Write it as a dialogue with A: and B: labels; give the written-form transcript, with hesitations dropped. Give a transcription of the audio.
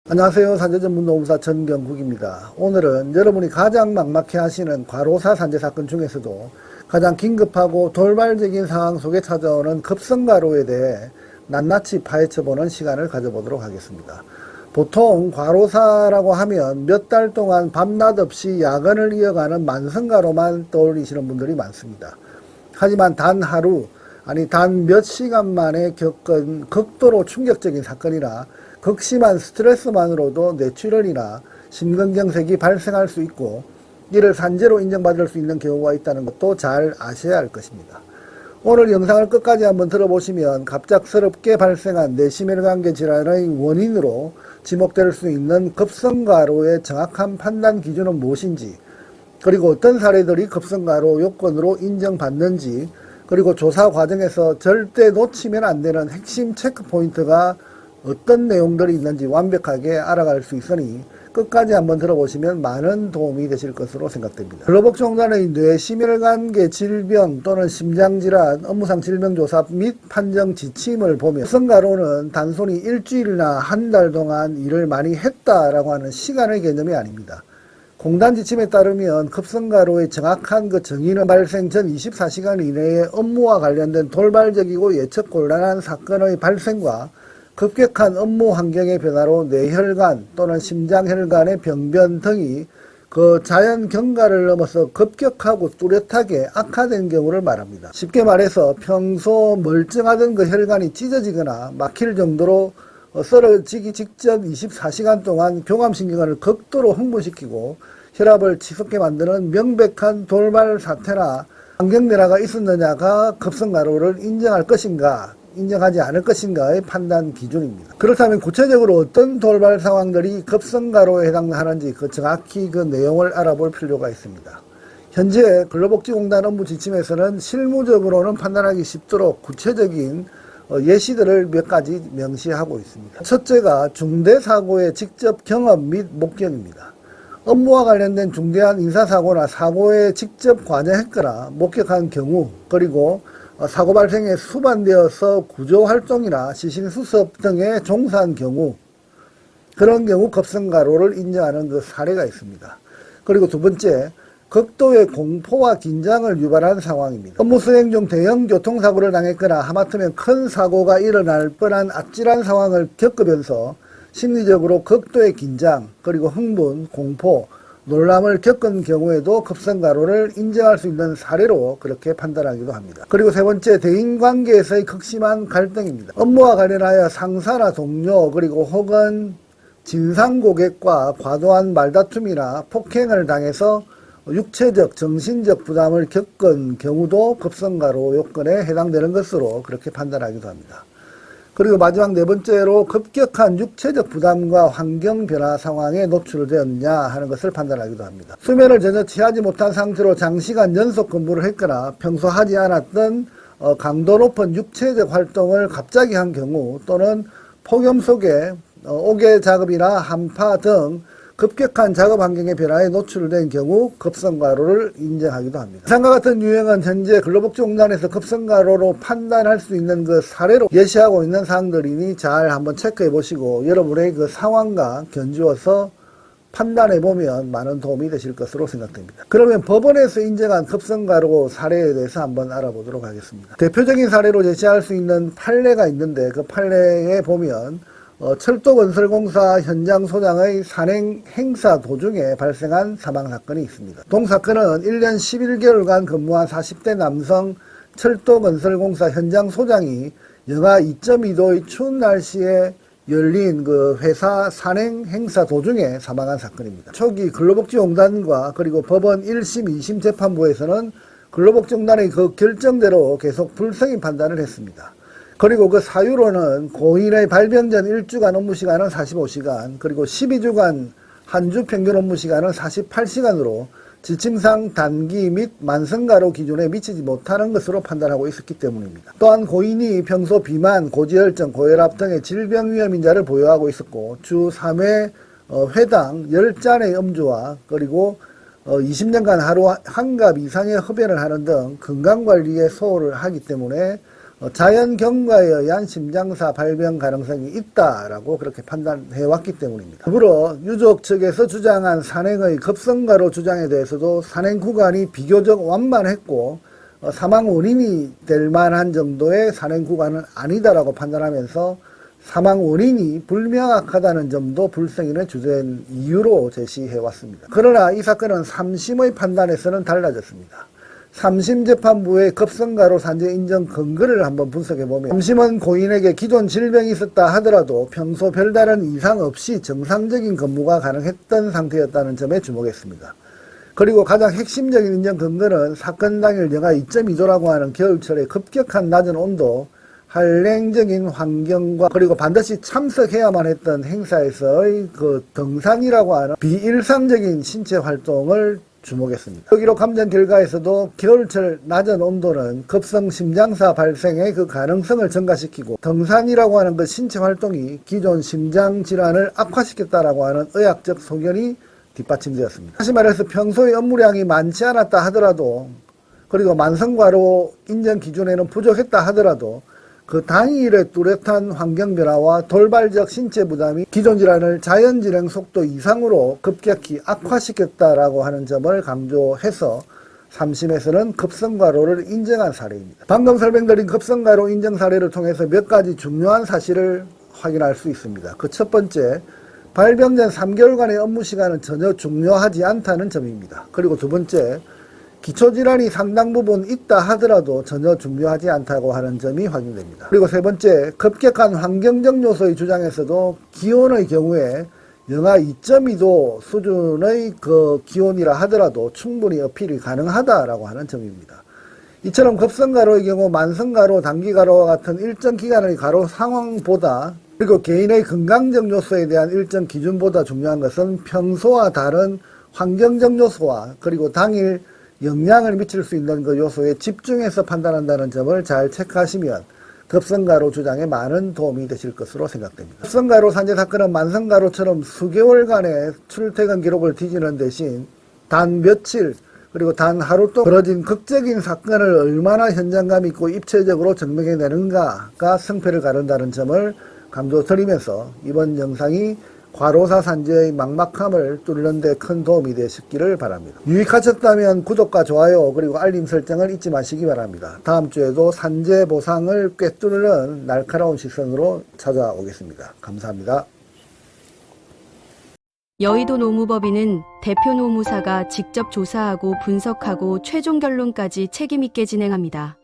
A: 안녕하세요. 산재전문노무사 전경국입니다. 오늘은 여러분이 가장 막막해 하시는 과로사 산재 사건 중에서도 가장 긴급하고 돌발적인 상황 속에 찾아오는 급성과로에 대해 낱낱이 파헤쳐보는 시간을 가져보도록 하겠습니다. 보통 과로사라고 하면 몇 달 동안 밤낮 없이 야근을 이어가는 만성과로만 떠올리시는 분들이 많습니다. 하지만 단 하루, 아니 단 몇 시간 만에 겪은 극도로 충격적인 사건이나 극심한 스트레스만으로도 뇌출혈이나 심근경색이 발생할 수 있고 이를 산재로 인정받을 수 있는 경우가 있다는 것도 잘 아셔야 할 것입니다. 오늘 영상을 끝까지 한번 들어보시면 갑작스럽게 발생한 뇌심혈관계 질환의 원인으로 지목될 수 있는 급성과로의 정확한 판단 기준은 무엇인지, 그리고 어떤 사례들이 급성과로 요건으로 인정받는지, 그리고 조사 과정에서 절대 놓치면 안 되는 핵심 체크포인트가 어떤 내용들이 있는지 완벽하게 알아갈 수 있으니 끝까지 한번 들어보시면 많은 도움이 되실 것으로 생각됩니다. 근로복지공단의 뇌심혈관계 질병 또는 심장질환 업무상 질병조사 및 판정 지침을 보면 급성과로는 단순히 일주일이나 한 달 동안 일을 많이 했다라고 하는 시간의 개념이 아닙니다. 공단 지침에 따르면 급성과로의 정확한 그 정의는 발생 전 24시간 이내에 업무와 관련된 돌발적이고 예측 곤란한 사건의 발생과 급격한 업무 환경의 변화로 뇌혈관 또는 심장혈관의 병변 등이 그 자연 경과를 넘어서 급격하고 뚜렷하게 악화된 경우를 말합니다. 쉽게 말해서 평소 멀쩡하던 그 혈관이 찢어지거나 막힐 정도로 쓰러지기 직전 24시간 동안 교감신경을 극도로 흥분시키고 혈압을 치솟게 만드는 명백한 돌발 사태나 환경변화가 있었느냐가 급성과로를 인정할 것인가 인정하지 않을 것인가의 판단 기준입니다. 그렇다면 구체적으로 어떤 돌발 상황들이 급성과로에 해당하는지 정확히 그 내용을 알아볼 필요가 있습니다. 현재 근로복지공단 업무 지침에서는 실무적으로는 판단하기 쉽도록 구체적인 예시들을 몇 가지 명시하고 있습니다. 첫째가 중대사고의 직접 경험 및 목격입니다. 업무와 관련된 중대한 인사사고나 사고에 직접 관여했거나 목격한 경우, 그리고 사고 발생에 수반되어서 구조활동이나 시신수습 등에 종사한 경우, 그런 경우 급성과로를 인정하는 그 사례가 있습니다. 그리고 두 번째, 극도의 공포와 긴장을 유발한 상황입니다. 업무 수행 중 대형 교통사고를 당했거나 하마터면 큰 사고가 일어날 뻔한 아찔한 상황을 겪으면서 심리적으로 극도의 긴장, 그리고 흥분, 공포, 놀람을 겪은 경우에도 급성과로를 인정할 수 있는 사례로 그렇게 판단하기도 합니다. 그리고 세 번째, 대인관계에서의 극심한 갈등입니다. 업무와 관련하여 상사나 동료, 그리고 혹은 진상고객과 과도한 말다툼이나 폭행을 당해서 육체적, 정신적 부담을 겪은 경우도 급성과로 요건에 해당되는 것으로 그렇게 판단하기도 합니다. 그리고 마지막 네 번째로 급격한 육체적 부담과 환경 변화 상황에 노출되었냐 하는 것을 판단하기도 합니다. 수면을 전혀 취하지 못한 상태로 장시간 연속 근무를 했거나 평소 하지 않았던 강도 높은 육체적 활동을 갑자기 한 경우, 또는 폭염 속에 옥외 작업이나 한파 등 급격한 작업 환경의 변화에 노출된 경우 급성과로를 인정하기도 합니다. 이상과 같은 유형은 현재 근로복지공단에서 급성과로로 판단할 수 있는 그 사례로 예시하고 있는 사항들이니 잘 한번 체크해 보시고 여러분의 그 상황과 견주어서 판단해 보면 많은 도움이 되실 것으로 생각됩니다. 그러면 법원에서 인정한 급성과로 사례에 대해서 한번 알아보도록 하겠습니다. 대표적인 사례로 제시할 수 있는 판례가 있는데 그 판례에 보면 철도건설공사 현장 소장의 산행 행사 도중에 발생한 사망사건이 있습니다. 동사건은 1년 11개월간 근무한 40대 남성 철도건설공사 현장 소장이 영하 2.2도의 추운 날씨에 열린 그 회사 산행 행사 도중에 사망한 사건입니다. 초기 근로복지공단과 그리고 법원 1심, 2심 재판부에서는 근로복지공단의 그 결정대로 계속 불성인 판단을 했습니다. 그리고 그 사유로는 고인의 발병 전 1주간 업무시간은 45시간, 그리고 12주간 한 주 평균 업무시간은 48시간으로 지침상 단기 및 만성과로 기준에 미치지 못하는 것으로 판단하고 있었기 때문입니다. 또한 고인이 평소 비만, 고지혈증, 고혈압 등의 질병 위험 인자를 보유하고 있었고 주 3회 회당 10잔의 음주와 그리고 20년간 하루 한갑 이상의 흡연을 하는 등 건강관리에 소홀을 하기 때문에 자연 경과에 의한 심장사 발병 가능성이 있다라고 그렇게 판단해 왔기 때문입니다. 더불어 유족 측에서 주장한 산행의 급성가로 주장에 대해서도 산행 구간이 비교적 완만했고 사망 원인이 될 만한 정도의 산행 구간은 아니다라고 판단하면서 사망 원인이 불명확하다는 점도 불승인의 주된 이유로 제시해 왔습니다. 그러나 이 사건은 3심의 판단에서는 달라졌습니다. 3심 재판부의 급성가로 산재 인정 근거를 한번 분석해보면 3심은 고인에게 기존 질병이 있었다 하더라도 평소 별다른 이상 없이 정상적인 근무가 가능했던 상태였다는 점에 주목했습니다. 그리고 가장 핵심적인 인정 근거는 사건 당일 영하 2.2도라고 하는 겨울철의 급격한 낮은 온도, 한랭적인 환경과 그리고 반드시 참석해야만 했던 행사에서의 그 등산이라고 하는 비일상적인 신체 활동을 주목했습니다. 기록 감정 결과에서도 겨울철 낮은 온도는 급성 심장사 발생의 그 가능성을 증가시키고 등산이라고 하는 그 신체 활동이 기존 심장 질환을 악화시켰다라고 하는 의학적 소견이 뒷받침되었습니다. 다시 말해서 평소의 업무량이 많지 않았다 하더라도 그리고 만성과로 인정 기준에는 부족했다 하더라도 그 당일의 뚜렷한 환경 변화와 돌발적 신체 부담이 기존 질환을 자연 진행 속도 이상으로 급격히 악화시켰다라고 하는 점을 강조해서 3심에서는 급성과로를 인정한 사례입니다. 방금 설명드린 급성과로 인정 사례를 통해서 몇 가지 중요한 사실을 확인할 수 있습니다. 그 첫 번째, 발병 전 3개월간의 업무 시간은 전혀 중요하지 않다는 점입니다. 그리고 두 번째, 기초질환이 상당 부분 있다 하더라도 전혀 중요하지 않다고 하는 점이 확인됩니다. 그리고 세 번째, 급격한 환경적 요소의 주장에서도 기온의 경우에 영하 2.2도 수준의 그 기온이라 하더라도 충분히 어필이 가능하다라고 하는 점입니다. 이처럼 급성가로의 경우 만성가로, 단기가로와 같은 일정 기간의 가로 상황보다 그리고 개인의 건강적 요소에 대한 일정 기준보다 중요한 것은 평소와 다른 환경적 요소와 그리고 당일 영향을 미칠 수 있는 그 요소에 집중해서 판단한다는 점을 잘 체크하시면 급성가로 주장에 많은 도움이 되실 것으로 생각됩니다. 급성가로 산재 사건은 만성가로처럼 수개월간의 출퇴근 기록을 뒤지는 대신 단 며칠 그리고 단 하루 동안 벌어진 극적인 사건을 얼마나 현장감 있고 입체적으로 증명해내는가가 승패를 가른다는 점을 강조드리면서 이번 영상이 과로사 산재의 막막함을 뚫는 데 큰 도움이 되셨기를 바랍니다. 유익하셨다면 구독과 좋아요 그리고 알림 설정을 잊지 마시기 바랍니다. 다음 주에도 산재 보상을 꿰뚫는 날카로운 시선으로 찾아오겠습니다. 감사합니다.
B: 여의도 노무법인은 대표 노무사가 직접 조사하고 분석하고 최종 결론까지 책임 있게 진행합니다.